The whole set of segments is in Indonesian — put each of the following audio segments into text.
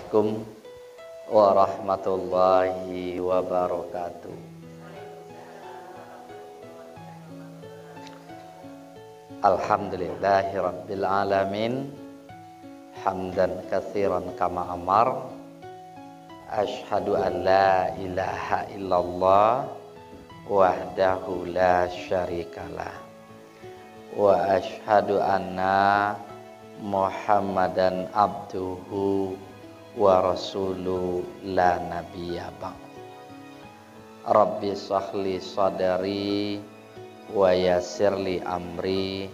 Assalamualaikum warahmatullahi wabarakatuh. Alhamdulillahi rabbil alamin, hamdan katsiran kama amar. Asyhadu an la ilaha illallah wahdahu la syarikalah, wa asyhadu anna Muhammadan abduhu wa rasuluhu la nabiyya ba'd. Rabbi shrahli sadri wa yassirli amri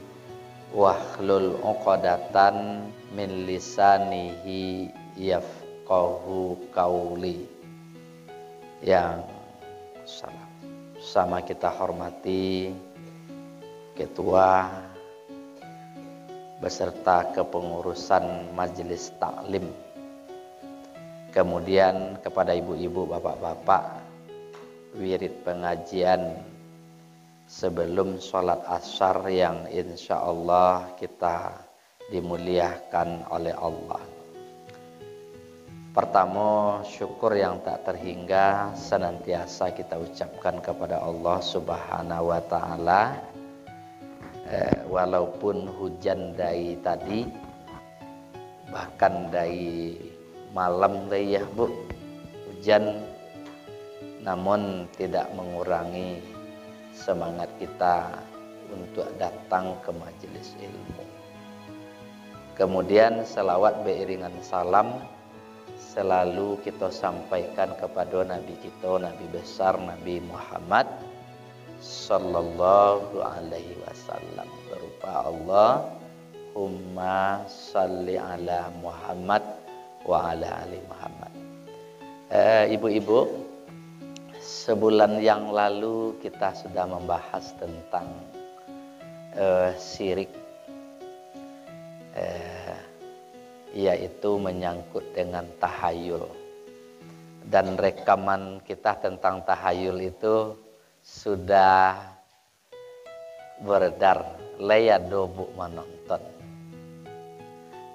wahlul 'uqdatan min lisanihi yafqahu qauli. Yang sama kita hormati ketua beserta kepengurusan majelis taklim, kemudian kepada ibu-ibu, bapak-bapak, wirid pengajian sebelum sholat asar yang insya Allah kita dimuliakan oleh Allah. Pertama, syukur yang tak terhingga senantiasa kita ucapkan kepada Allah Subhanahu wa Ta'ala. Walaupun hujan dari tadi, bahkan dari malam dari ya Bu, hujan, namun tidak mengurangi semangat kita untuk datang ke majelis ilmu. Kemudian selawat beriringan salam selalu kita sampaikan kepada Nabi kita, Nabi besar Nabi Muhammad Sallallahu alaihi wasallam, berupa Allahumma salli ala Muhammad wa ala ali Muhammad. Ibu-ibu, sebulan yang lalu kita sudah membahas tentang syirik, yaitu menyangkut dengan tahayul. Dan rekaman kita tentang tahayul itu sudah beredar, layado bu menonton.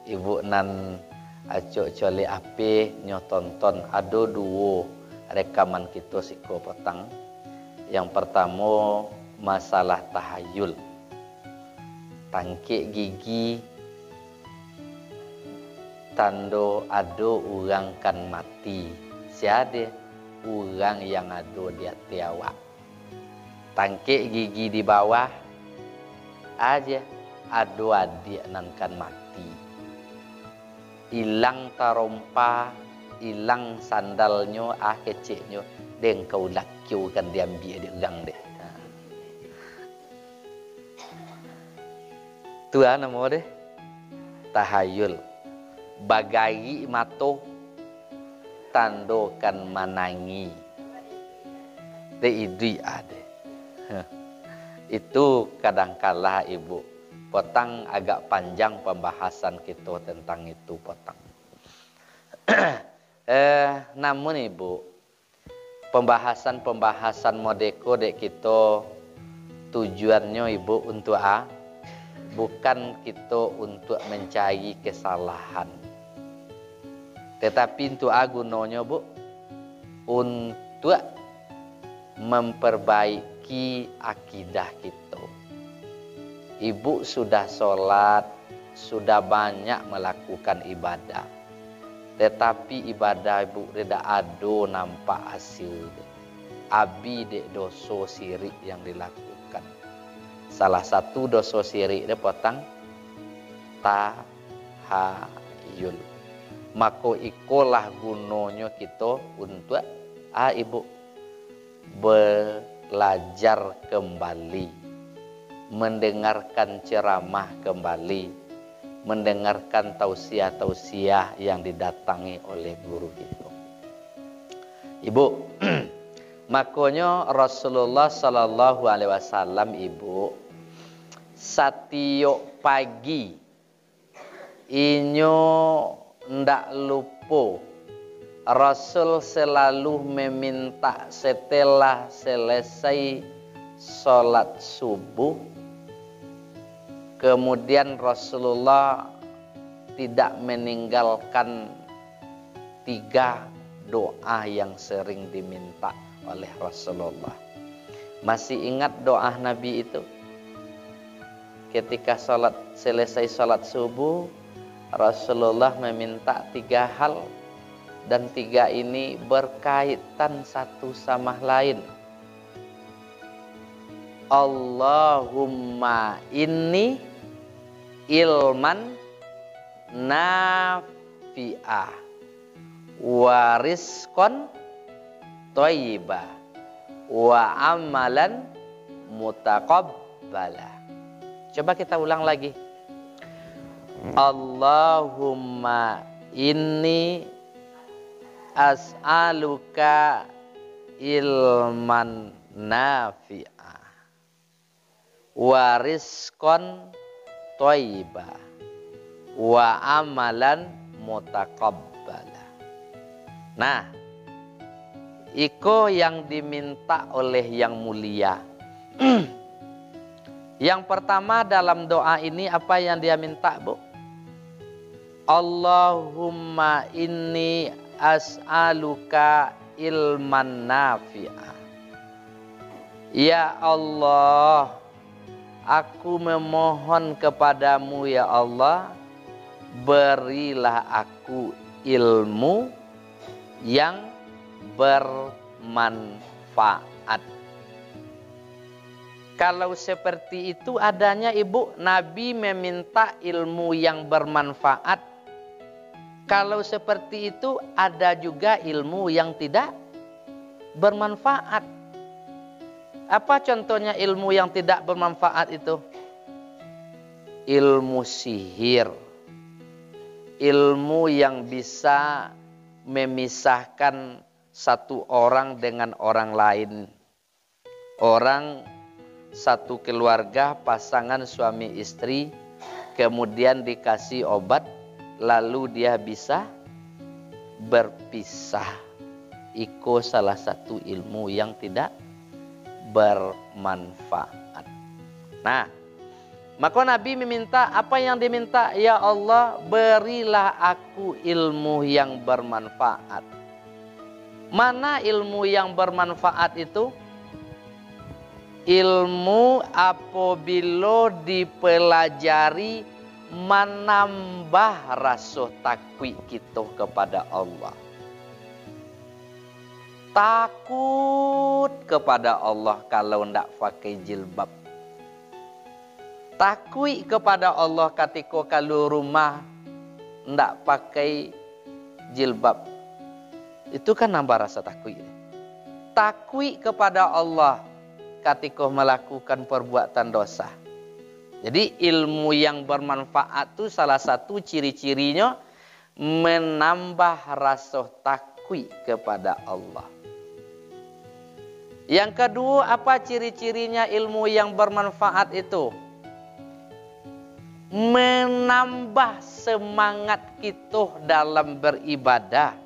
Ibu nan acok coli api nyotonton ada dua rekaman kita siko petang. Yang pertama masalah tahayul, tangkik gigi tando ado orang kan mati, siade orang yang ado di hati awak. Tangkik gigi di bawah aja ado adik nan kan mati. Hilang tarompa, hilang sandalnya, keceknya, dan kau lakiu kan diambil di gang deh. Tuhan nama deh tahayul. Bagai mato tandokan manangi. Idri ada. Itu kadangkala ibu potang agak panjang pembahasan kita tentang itu potang. Namun ibu, pembahasan modeko dek kita tujuannya ibu untuk bukan kita untuk mencari kesalahan, tetapi untuk gunanya bu untuk memperbaiki akidah kita. Ibu sudah sholat, sudah banyak melakukan ibadah, tetapi ibadah ibu tidak ada nampak hasil. Abi dek dosa sirik yang dilakukan. Salah satu dosa sirik dia potang tahayul. Maka ikolah gunanya kita untuk ibu belajar kembali, mendengarkan ceramah kembali, mendengarkan tausiah-tausiah yang didatangi oleh guru kita. Ibu, makanya Rasulullah Sallallahu Alaihi Wasallam ibu setiap pagi inyo ndak lupa Rasul selalu meminta setelah selesai sholat subuh, kemudian Rasulullah tidak meninggalkan 3 doa yang sering diminta oleh Rasulullah. Masih ingat doa Nabi itu? Ketika selesai sholat subuh, Rasulullah meminta 3 hal, dan 3 ini berkaitan satu sama lain. Allahumma inni ilman nafi'ah wa rizqan thayyibah wa amalan mutaqabbala. Coba kita ulang lagi. Allahumma inni as'aluka ilman nafi'ah wa rizqan thayyibah wa amalan mutaqabbala. Nah, iko yang diminta oleh yang mulia. Yang pertama dalam doa ini apa yang dia minta, Bu? Allahumma inni as'aluka ilman nafi'ah. Ya Allah, aku memohon kepadamu ya Allah, berilah aku ilmu yang bermanfaat. Kalau seperti itu adanya, Ibu, Nabi meminta ilmu yang bermanfaat. Kalau seperti itu ada juga ilmu yang tidak bermanfaat. Apa contohnya ilmu yang tidak bermanfaat itu? Ilmu sihir. Ilmu yang bisa memisahkan satu orang dengan orang lain. Orang satu keluarga, pasangan suami istri, kemudian dikasih obat, lalu dia bisa berpisah. Itu salah satu ilmu yang tidak bermanfaat. Nah, maka Nabi meminta, apa yang diminta? Ya Allah, berilah aku ilmu yang bermanfaat. Mana ilmu yang bermanfaat itu? Ilmu apabila dipelajari menambah rasa takwi kita kepada Allah. Takut kepada Allah kalau tidak pakai jilbab. Takwi kepada Allah ketika kalau rumah tidak pakai jilbab. Itu kan nambah rasa takwi. Takwi kepada Allah ketika melakukan perbuatan dosa. Jadi ilmu yang bermanfaat itu salah satu ciri-cirinya menambah rasa takwi kepada Allah. Yang kedua, apa ciri-cirinya ilmu yang bermanfaat itu? Menambah semangat kita dalam beribadah.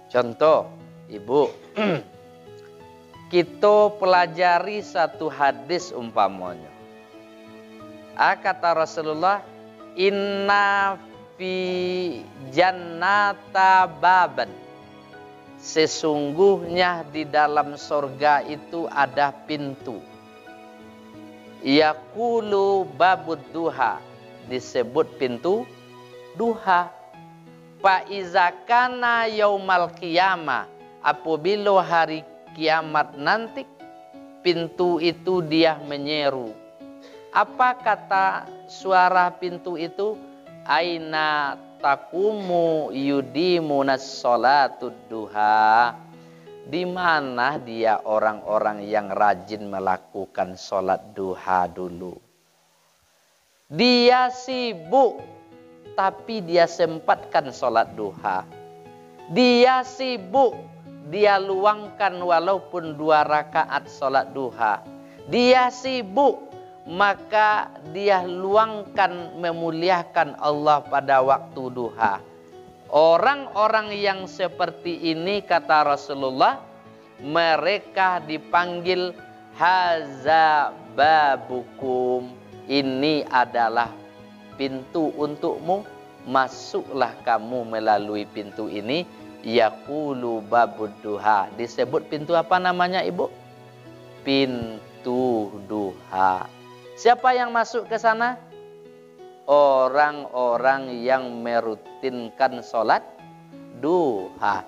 Contoh, Ibu, kita pelajari satu hadis umpamanya. Kata Rasulullah, inna fi jannata baban. Sesungguhnya di dalam surga itu ada pintu. Yaqulu babud duha. Disebut pintu duha. Fa iza kana yaumal qiyamah. Apabila hari kiamat nanti, pintu itu dia menyeru. Apa kata suara pintu itu? Aina takumu yudimunas sholatud duha. Di mana dia orang-orang yang rajin melakukan sholat duha dulu. Dia sibuk, tapi dia sempatkan sholat duha. Dia sibuk, dia luangkan walaupun 2 rakaat sholat duha. Dia sibuk, maka dia luangkan memuliakan Allah pada waktu duha. Orang-orang yang seperti ini, kata Rasulullah, mereka dipanggil haza babukum. Ini adalah pintu untukmu. masuklah kamu melalui pintu ini. Yaqulu babud duha. Disebut pintu apa namanya ibu? Pintu duha. Siapa yang masuk ke sana? Orang-orang yang merutinkan sholat duha.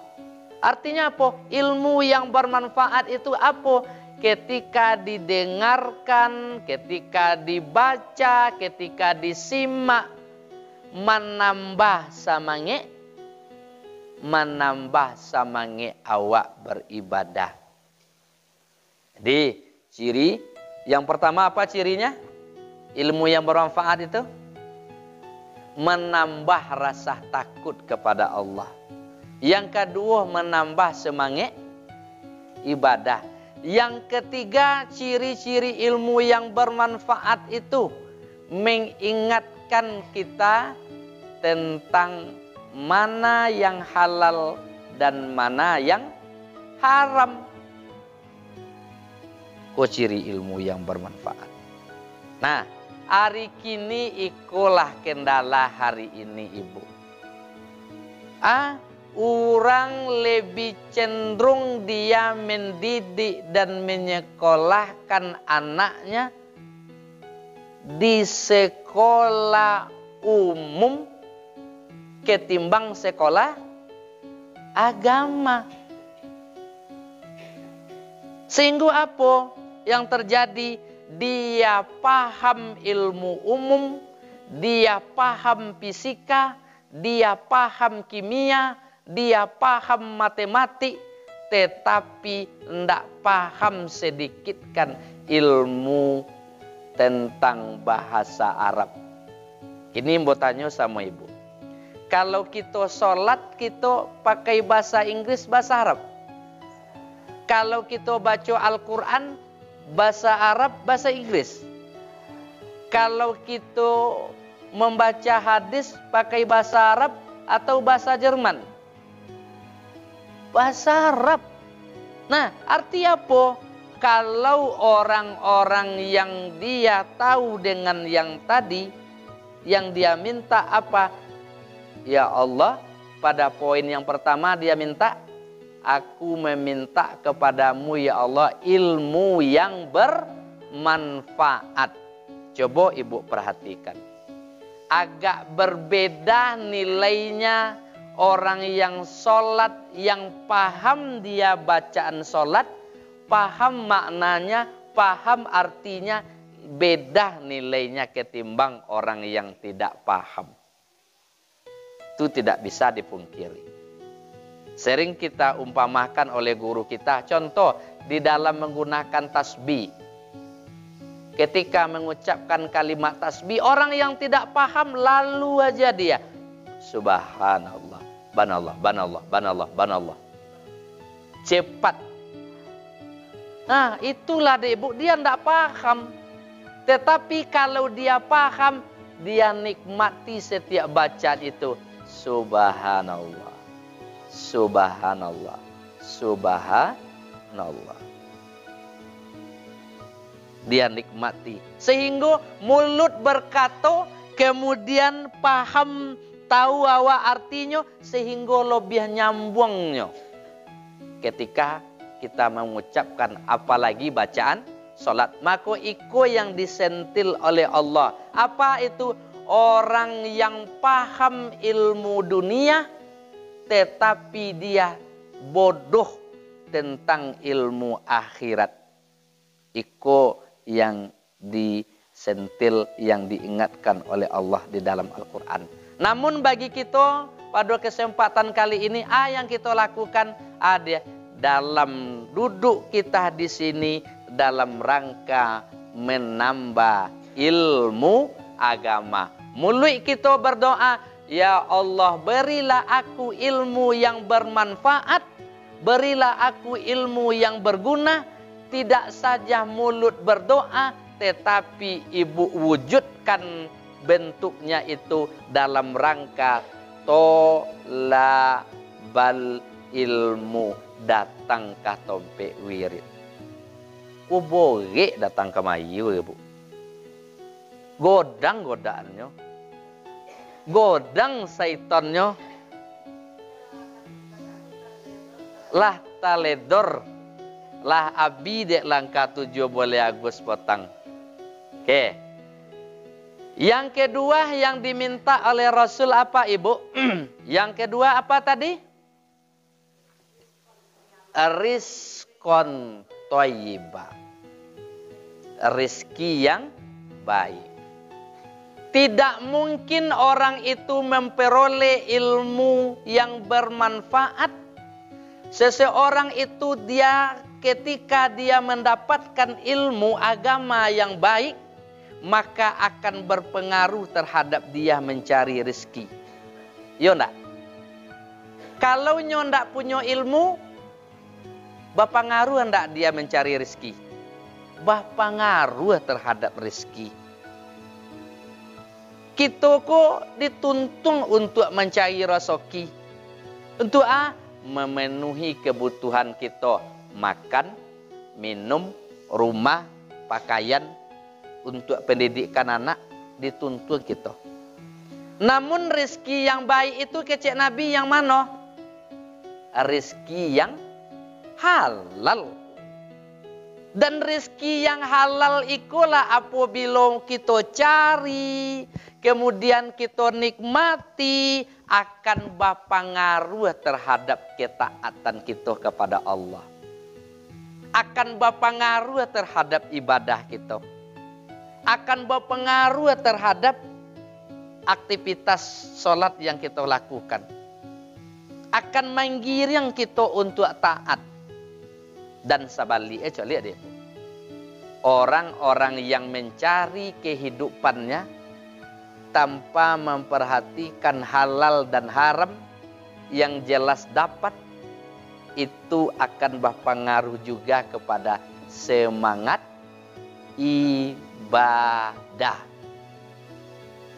Artinya apa? Ilmu yang bermanfaat itu apa? Ketika didengarkan, ketika dibaca, ketika disimak, menambah semangat awak beribadah. Jadi ciri yang pertama apa cirinya? Ilmu yang bermanfaat itu menambah rasa takut kepada Allah. Yang kedua menambah semangat ibadah. Yang ketiga ciri-ciri ilmu yang bermanfaat itu mengingatkan kita tentang mana yang halal dan mana yang haram. Ciri ilmu yang bermanfaat. Nah, hari kini ikulah kendala hari ini ibu. Orang lebih cenderung dia mendidik dan menyekolahkan anaknya di sekolah umum ketimbang sekolah agama. Sehingga apa yang terjadi? Dia paham ilmu umum, dia paham fisika, dia paham kimia, dia paham matematik, tetapi tidak paham sedikitkan ilmu tentang bahasa Arab. Ini mau tanya sama ibu. Kalau kita sholat, kita pakai bahasa Inggris, bahasa Arab. Kalau kita baca Al-Quran, bahasa Arab, bahasa Inggris. Kalau kita membaca hadis, pakai bahasa Arab atau bahasa Jerman? Bahasa Arab. Nah, arti apa? Kalau orang-orang yang dia tahu dengan yang tadi, yang dia minta apa? Ya Allah, pada poin yang pertama dia minta, aku meminta kepadamu ya Allah ilmu yang bermanfaat. Coba ibu perhatikan. Agak berbeda nilainya orang yang sholat, yang paham dia bacaan sholat, paham maknanya, paham artinya, beda nilainya ketimbang orang yang tidak paham. Itu tidak bisa dipungkiri. Sering kita umpamakan oleh guru kita, contoh di dalam menggunakan tasbih. Ketika mengucapkan kalimat tasbih, orang yang tidak paham lalu aja dia subhanallah, banallah, banallah, banallah, banallah. Cepat. Nah, itulah deh ibu, dia tidak paham. Tetapi kalau dia paham, dia nikmati setiap bacaan itu. Subhanallah, subhanallah, subhanallah. Dia nikmati. Sehingga mulut berkata, kemudian paham, tahu awak artinya, sehingga lebih nyambungnya. Ketika kita mengucapkan apalagi bacaan sholat, maka itu yang disentil oleh Allah. Apa itu? Orang yang paham ilmu dunia, tetapi dia bodoh tentang ilmu akhirat. Itu yang disentil, yang diingatkan oleh Allah di dalam Al-Quran. Namun bagi kita pada kesempatan kali ini, yang kita lakukan ada dalam duduk kita di sini dalam rangka menambah ilmu agama. Mulut kita berdoa, ya Allah berilah aku ilmu yang bermanfaat, berilah aku ilmu yang berguna. Tidak saja mulut berdoa, tetapi ibu wujudkan bentuknya itu dalam rangka tolabal ilmu, datang ke tompe wirid. Ku boleh datang ke mayu ibu. Godang godaannya. godang syaitonnya lah taledor lah abi dek langkah 7 boleh Agus potang. Oke. Yang kedua yang diminta oleh Rasul apa Ibu? Yang kedua apa tadi? Rizqon thayyibah. Rizki yang baik. Tidak mungkin orang itu memperoleh ilmu yang bermanfaat. Seseorang itu ketika dia mendapatkan ilmu agama yang baik, maka akan berpengaruh terhadap dia mencari rezeki. Yo ndak? Kalau nyo ndak punya ilmu, berpengaruh ndak dia mencari rezeki? Berpengaruh terhadap rezeki. Kita kok dituntun untuk mencari rezeki. Untuk memenuhi kebutuhan kita, makan, minum, rumah, pakaian, untuk pendidikan anak dituntun kita. Namun rezeki yang baik itu kecek Nabi yang mana? Rezeki yang halal. Dan rezeki yang halal ikulah apabila kita cari, kemudian kita nikmati, akan berpengaruh terhadap ketaatan kita kepada Allah. Akan berpengaruh terhadap ibadah kita. Akan berpengaruh terhadap aktivitas sholat yang kita lakukan. Akan menggiring kita untuk taat. Dan sebaliknya, lihat dia. Orang-orang yang mencari kehidupannya tanpa memperhatikan halal dan haram yang jelas dapat, itu akan berpengaruh juga kepada semangat ibadah.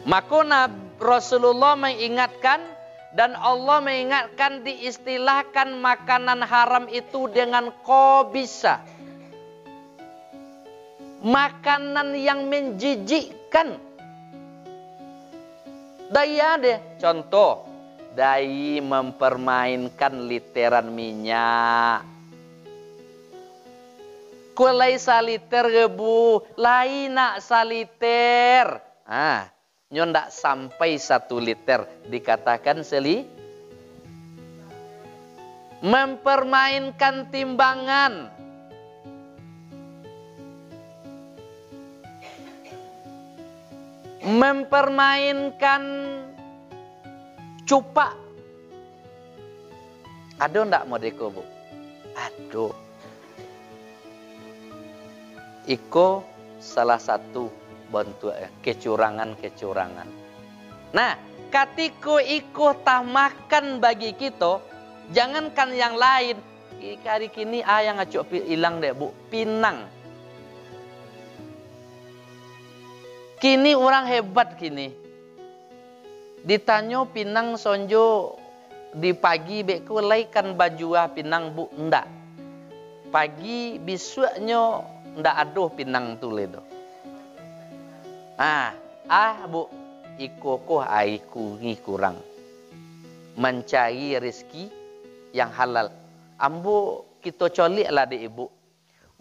Maka Rasulullah mengingatkan dan Allah mengingatkan, diistilahkan makanan haram itu dengan khabisa. Makanan yang menjijikkan. Daya deh, contoh, dai mempermainkan literan minyak. Kulai saliter gebu, lain nak saliter. Ndak sampai 1 liter dikatakan mempermainkan timbangan. Mempermainkan cupak. Ada ndak modeko, Bu? Aduh. Iko salah satu bentuk kecurangan-kecurangan. Nah, ketika iko tah makan bagi kita, jangankan yang lain. Hari kini yang ngacuk hilang deh, Bu, pinang. Kini orang hebat kini. Ditanya pinang sonjo di pagi beku laikan baju pinang, Bu, ndak. Pagi besoknya ndak aduh pinang tu ledo. Bu, iko aiku kurang mencari rezeki yang halal. Ambo kita colik lah di Ibu.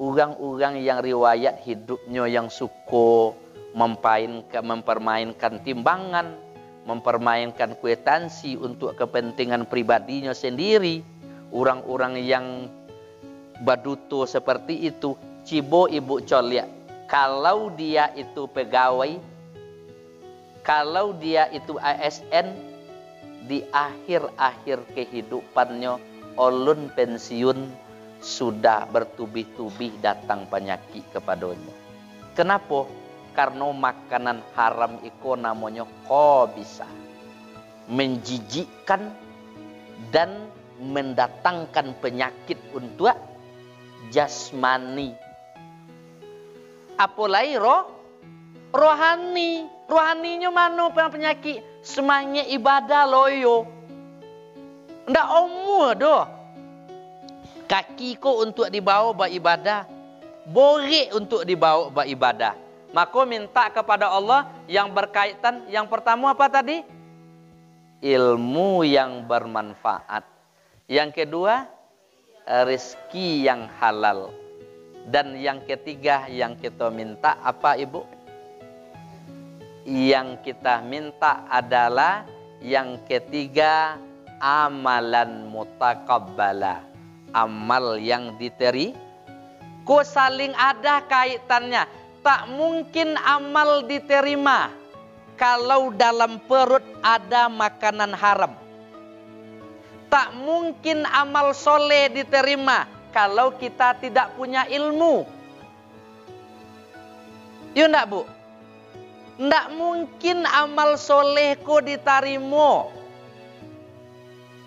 Orang-orang yang riwayat hidupnya yang suka mempermainkan timbangan, mempermainkan kwitansi untuk kepentingan pribadinya sendiri. Orang-orang yang baduto seperti itu, cibo Ibu colik. Kalau dia itu pegawai, kalau dia itu ASN, di akhir-akhir kehidupannya, ulun pensiun, sudah bertubi-tubi datang penyakit kepadanya. Kenapa? Karena makanan haram itu namanya khabisa. Menjijikkan dan mendatangkan penyakit untuk jasmani. Apalagi rohani. Rohaninya mana penyakit? Semangat ibadah loyo. Ndak umur doh. Kaki ko untuk dibawa beribadah. Boleh untuk dibawa beribadah. Maka minta kepada Allah yang berkaitan. Yang pertama apa tadi? ilmu yang bermanfaat. Yang kedua, rezeki yang halal. Dan yang ketiga yang kita minta apa Ibu? Yang kita minta adalah yang ketiga, amalan mutaqabbala. Amal yang diterima. Kok saling ada kaitannya. Tak mungkin amal diterima kalau dalam perut ada makanan haram. Tak mungkin amal soleh diterima kalau kita tidak punya ilmu. Ya enggak Bu? Enggak mungkin amal solehku diterima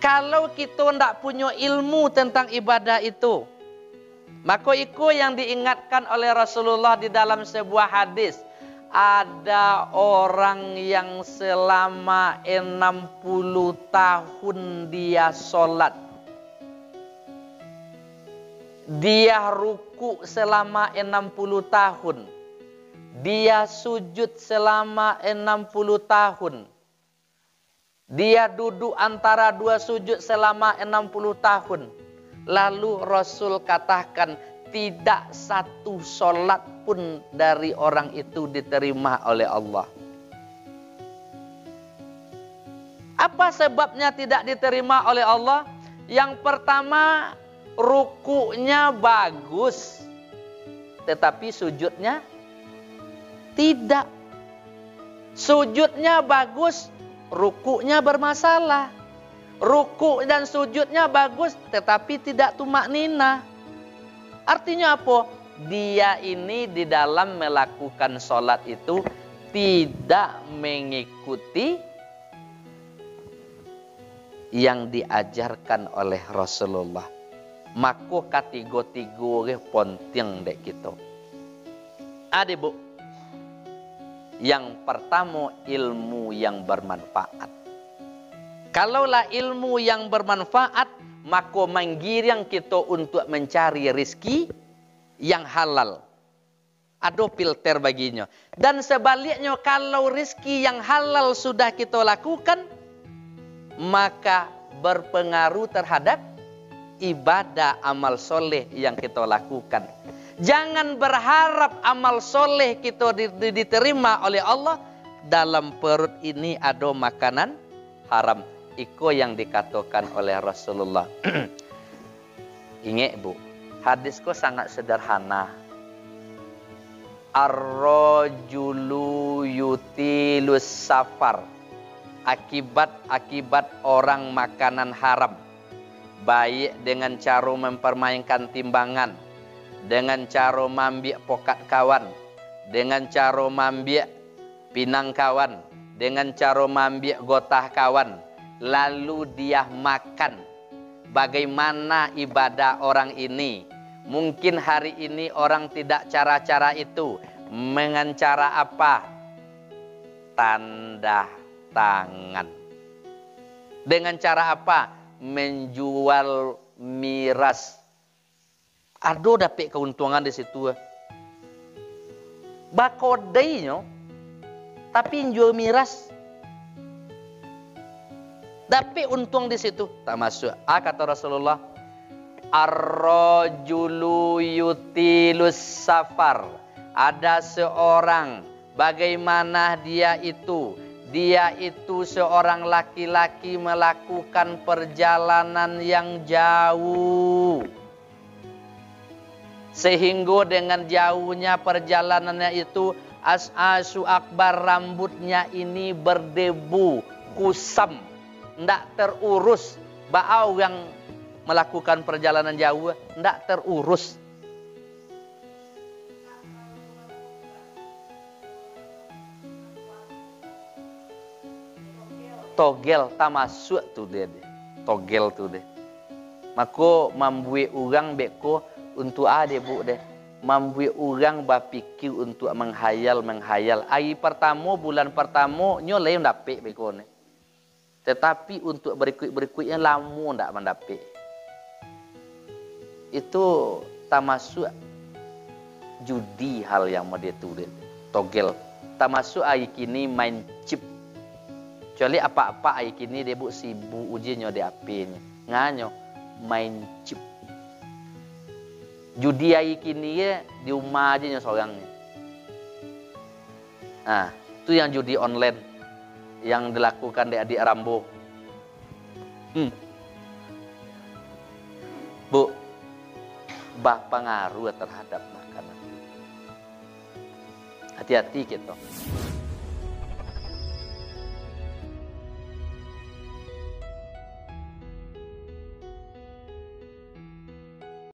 kalau kita enggak punya ilmu tentang ibadah itu. Maka itu yang diingatkan oleh Rasulullah di dalam sebuah hadis. Ada orang yang selama 60 tahun dia sholat. Dia ruku selama 60 tahun. Dia sujud selama 60 tahun. Dia duduk antara dua sujud selama 60 tahun. Lalu Rasul katakan tidak satu sholat pun dari orang itu diterima oleh Allah. Apa sebabnya tidak diterima oleh Allah? Yang pertama, rukunya bagus, tetapi sujudnya tidak. Sujudnya bagus, rukunya bermasalah. Ruku dan sujudnya bagus, tetapi tidak tumak nina. Artinya apa? Dia ini di dalam melakukan sholat itu tidak mengikuti yang diajarkan oleh Rasulullah. Maka katigo-tigo penting dek kita. Ada Bu. Yang pertama, ilmu yang bermanfaat. Kalaulah ilmu yang bermanfaat, maka menggiring kita untuk mencari rezeki yang halal. Ada filter baginya. Dan sebaliknya, kalau rezeki yang halal sudah kita lakukan, maka berpengaruh terhadap ibadah amal soleh yang kita lakukan. Jangan berharap amal soleh kita diterima oleh Allah, dalam perut ini ada makanan haram. Iko yang dikatakan oleh Rasulullah. Ingat Bu, hadisku sangat sederhana. Ar-rajulu yutilus safar. Akibat orang makanan haram. Baik dengan cara mempermainkan timbangan, dengan cara mambiak pokat kawan, dengan cara mambiak pinang kawan, dengan cara mambiak gotah kawan. Lalu dia makan. Bagaimana ibadah orang ini? Mungkin hari ini orang tidak cara-cara itu. Dengan cara apa? Tanda tangan. Dengan cara apa? Menjual miras. Ada dapat keuntungan di situ. Bakodainya, tapi jual miras. Tapi untung di situ tak masuk. Kata Rasulullah, ar-rajulu yutilus safar. Ada seorang, bagaimana dia itu? Dia itu seorang laki-laki melakukan perjalanan yang jauh. Sehingga dengan jauhnya perjalanannya itu, as'asu akbar, rambutnya ini berdebu, kusam. Tidak terurus. Bau yang melakukan perjalanan jauh tidak terurus. Togel tak masuk tu dia. Togel tu dia. Maka membuat orang beko untuk ada Bu deh. Membuat orang berfikir untuk menghayal. Hari pertama, bulan pertama nyoleh dapat beko ni. Tetapi untuk berikut-berikutnya lama tak mendapat. Itu tak masuk judi hal yang mau dia tulis. Togel. Tak masuk hari kini main chip. Kecuali apa-apa ai kini dia bu sibuk ujinya di apinya. Nganyo main chip. Judi ai kini ya di rumah aja seorang. Nah, itu yang judi online yang dilakukan di adik Rambo. Bu, berpengaruh terhadap makanan. Hati-hati gitu.